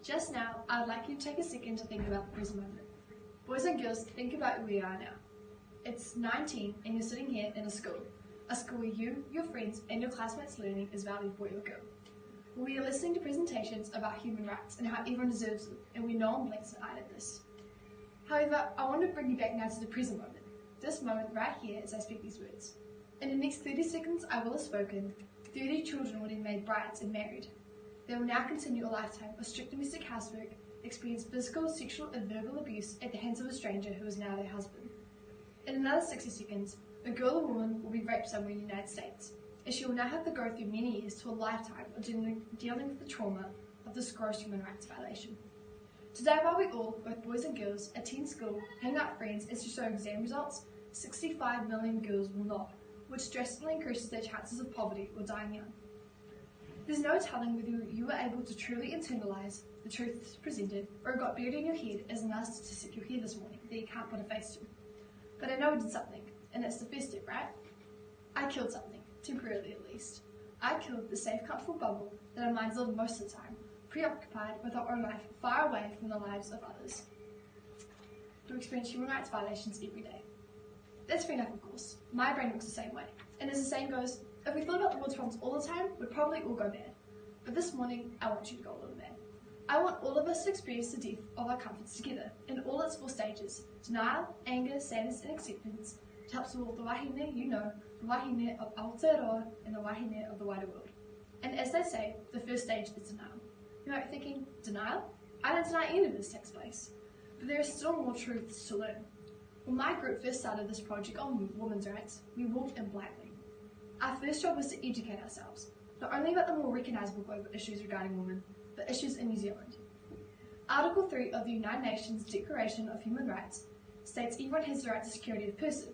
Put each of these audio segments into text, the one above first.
Just now, I would like you to take a second to think about the present moment. Boys and girls, think about where you are now. It's 19 and you're sitting here in a school where you, your friends and your classmates' learning is valued boy or girl. We are listening to presentations about human rights and how everyone deserves them, and we no one blinks an eye at this. However, I want to bring you back now to the present moment. This moment right here as I speak these words. In the next 30 seconds I will have spoken, 30 children will be made brides and married. They will now continue a lifetime of strict domestic housework, experience physical, sexual and verbal abuse at the hands of a stranger who is now their husband. In another 60 seconds, a girl or woman will be raped somewhere in the United States, and she will now have to go through many years to a lifetime of dealing with the trauma of this gross human rights violation. Today, while we all, both boys and girls, attend school, hang out with friends and show exam results, 65 million girls will not, which drastically increases their chances of poverty or dying young. There's no telling whether you were able to truly internalise the truth presented or it got buried in your head as a nice statistic you'll hear this morning that you can't put a face to. But I know I did something, and that's the first step, right? I killed something, temporarily at least. I killed the safe, comfortable bubble that our minds live most of the time, preoccupied with our own life, far away from the lives of others, to experience human rights violations every day. That's fair enough, of course. My brain works the same way. And as the saying goes, if we thought about the world's problems all the time, we'd probably all go mad. But this morning, I want you to go a little mad. I want all of us to experience the death of our comforts together, in all its 4 stages: denial, anger, sadness, and acceptance, to help solve the wahine you know, the wahine of Aotearoa, and the wahine of the wider world. And as they say, the first stage is denial. You might be thinking, denial? I don't deny any of this takes place. But there is still more truths to learn. When my group first started this project on women's rights, we walked in blindly. Our first job was to educate ourselves, not only about the more recognisable global issues regarding women, but issues in New Zealand. Article 3 of the United Nations Declaration of Human Rights states everyone has the right to security of person,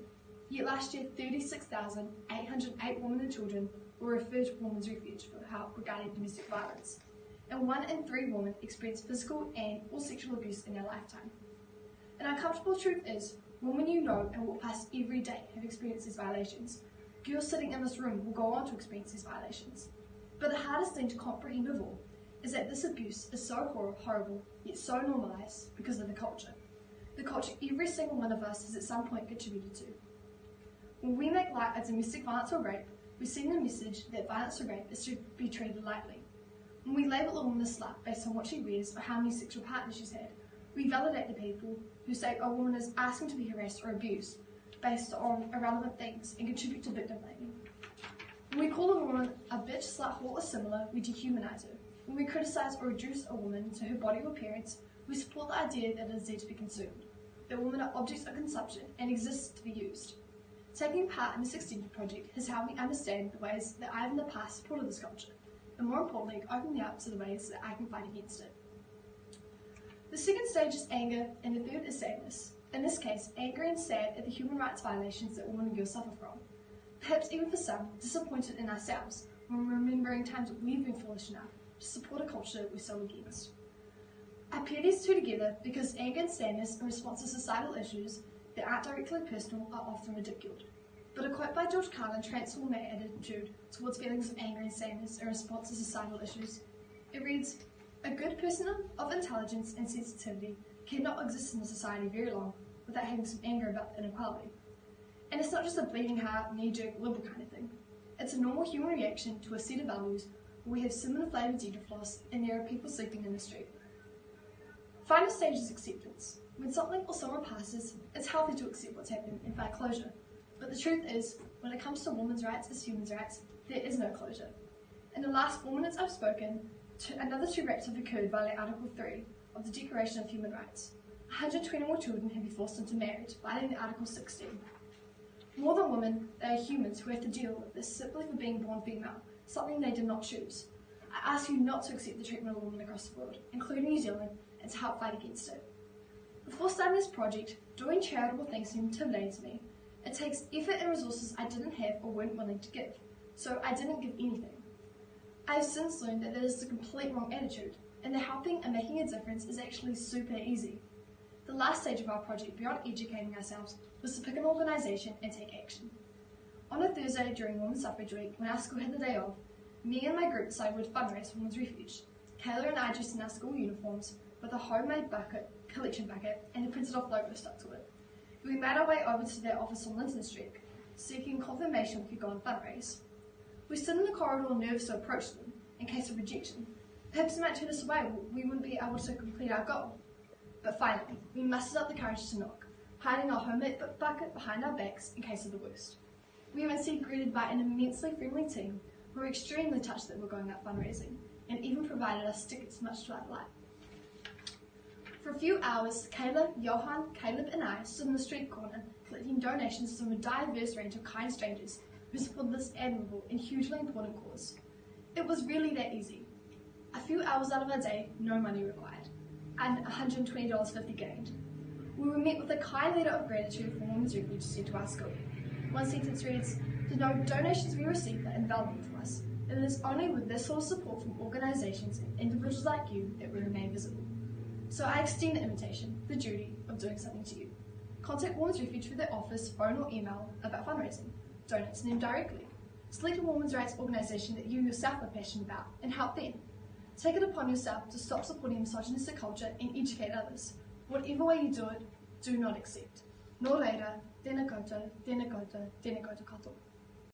yet last year 36,808 women and children were referred to Women's Refuge for help regarding domestic violence, and 1 in 3 women experience physical and or sexual abuse in their lifetime. An uncomfortable truth is, women you know and walk past every day have experienced these violations. Girls sitting in this room will go on to experience these violations. But the hardest thing to comprehend of all is that this abuse is so horrible, yet so normalised because of the culture. The culture every single one of us has at some point contributed to. When we make light of domestic violence or rape, we send the message that violence or rape is to be treated lightly. When we label a woman a slut based on what she wears or how many sexual partners she's had, we validate the people who say a woman is asking to be harassed or abused based on irrelevant things and contribute to victim blaming. When we call a woman a bitch, slut, whore or similar, we dehumanise her. When we criticise or reduce a woman to her body or appearance, we support the idea that it is there to be consumed, that women are objects of consumption and exist to be used. Taking part in this extended project has helped me understand the ways that I have in the past supported this culture, and more importantly, opened me up to the ways that I can fight against it. The second stage is anger, and the third is sadness. In this case, angry and sad at the human rights violations that women and girls suffer from. Perhaps even for some, disappointed in ourselves when remembering times that we've been foolish enough to support a culture we're so against. I pair these two together because anger and sadness in response to societal issues that aren't directly personal are often ridiculed. But a quote by George Carlin transformed my attitude towards feelings of anger and sadness in response to societal issues. It reads, "A good person of intelligence and sensitivity cannot exist in a society very long without having some anger about inequality." And it's not just a bleeding heart, knee-jerk, liberal kind of thing. It's a normal human reaction to a set of values where we have similar flavoured zebra floss and there are people sleeping in the street. Final stage is acceptance. When something or someone passes, it's healthy to accept what's happened and find closure. But the truth is, when it comes to women's rights as human rights, there is no closure. In the last 4 minutes I've spoken, another 2 rapes have occurred violating Article 3 of the Declaration of Human Rights. 120 more children have been forced into marriage, violating Article 16. More than women, they are humans who have to deal with this simply for being born female, something they did not choose. I ask you not to accept the treatment of women across the world, including New Zealand, and to help fight against it. Before starting this project, doing charitable things seemed intimidating to me. It takes effort and resources I didn't have or weren't willing to give, so I didn't give anything. I have since learned that is the complete wrong attitude, and that helping and making a difference is actually super easy. The last stage of our project, beyond educating ourselves, was to pick an organisation and take action. On a Thursday during Women's Suffrage Week, when our school had the day off, me and my group decided we'd fundraise for Women's Refuge. Kayla and I dressed in our school uniforms with a homemade collection bucket and a printed off logo stuck to it. We made our way over to their office on Linton Street, seeking confirmation we could go and fundraise. We stood in the corridor nervous to approach them, in case of rejection. Perhaps they might turn us away, we wouldn't be able to complete our goal. But finally, we mustered up the courage to knock, hiding our homemade bucket behind our backs in case of the worst. We were instead greeted by an immensely friendly team who were extremely touched that we were going out fundraising, and even provided us tickets much to our delight. For a few hours, Kayla, Johan, Caleb and I stood in the street corner collecting donations from a diverse range of kind strangers who supported this admirable and hugely important cause. It was really that easy. A few hours out of our day, no money required, and $120.50 gained. We were met with a kind letter of gratitude from Women's Refuge sent to our school. One sentence reads, "The donations we receive are invaluable to us. It is only with this sort of support from organisations and individuals like you that we remain visible." So I extend the invitation, the duty of doing something to you. Contact Women's Refuge through their office, phone or email about fundraising. Donate to them directly. Select a women's rights organisation that you yourself are passionate about and help them. Take it upon yourself to stop supporting misogynistic culture and educate others. Whatever way you do it, do not accept. No reira, tēnā koutou, tēnā koutou, tēnā koutou katoa.